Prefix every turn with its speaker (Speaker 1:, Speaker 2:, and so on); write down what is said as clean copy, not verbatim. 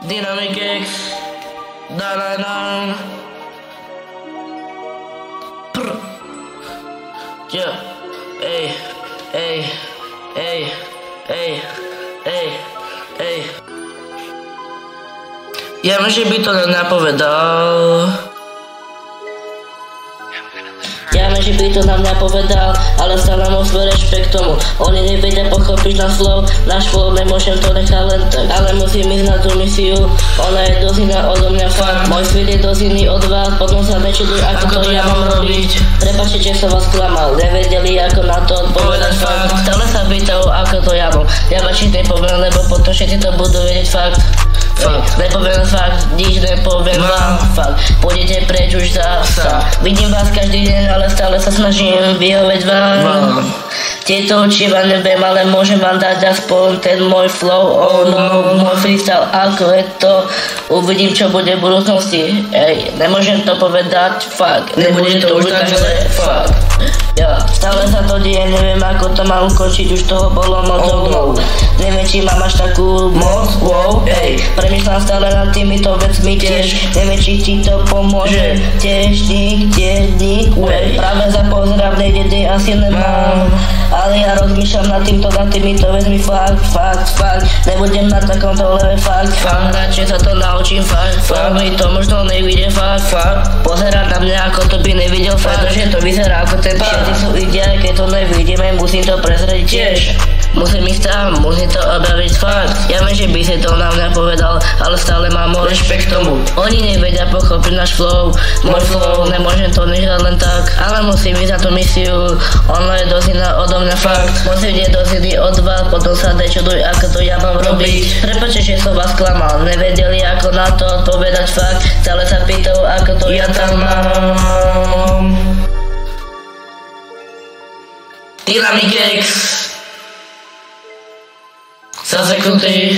Speaker 1: Dynamic X, da-da-da. Yeah, ey, ey, ey, ej, ej, ej. Ja že by to nenapovedal. Ja že by to nám napovedal, ale stále mám svoj rešpekt tomu. Oni nevedia pochopiť náš flow, nemôžem to nechať len tak. Ale musím ísť na tú misiu, ona je dosť iná odo mňa fakt. Môj svet je dosť iný od vás, potom sa nečuduj, ako to ja mám robiť. Prepáčte, že som vás klamal, nevedeli ako na to odpovedať fakt. Stále sa pýtajú, ako to ja mám. Ja vaši nepoviem, lebo potom všetci to budú vedieť fakt. Nepoviem fakt, nič nepoviem vám, fakt. Pôjdete preč už zasa. Vidím vás každý deň, ale stále sa snažím vyhovieť vám. Tieto oči vám neviem, ale môžem vám dať aspoň ten môj flow. Oh no, môj freestyle, ako je to. Uvidím, čo bude v budúcnosti. Ej, nemôžem to povedať, fakt. Nebude to už tak zle, fakt. Ja, stále sa to deje, neviem ako to mám ukončiť, už toho bolo moc obnou. Neviem, či mám až takú moc, wow, ej. Premýšľam stále nad týmito vecmi tiež, neviem, či ti to pomôže. Tiež nikde, práve za pozdrav nejde, asi nemám. Ale ja rozmýšľam nad týmito vecmi, fakt. Nebudem na takomto leve, fakt. Radšej sa to naučím, fakt. Mi to možno nevidie, fakt. Pozerať na mňa, ako to by nevidel, fakt. Pretože to vyzerá ako ten všetci sú ide, keď to nevidíme, musím to prezrieť tiež. Musím ísť tam, musím to objaviť fakt. Ja viem, že by si to na mňa povedal, ale stále mám rešpekt tomu. Oni nevedia pochopiť náš flow, môj flow, nemôžem to nechať len tak. Ale musím ísť na tú misiu, ona je dosť iná odo mňa fakt. Musím ísť dosť iný od vás, potom sa nečuduj, ako to ja mám robiť. Prepáčte, že som vás klamal, nevedeli ako na to odpovedať fakt. Stále sa pýtajú, ako to ja tam mám. Dynamic X. Za sekundy.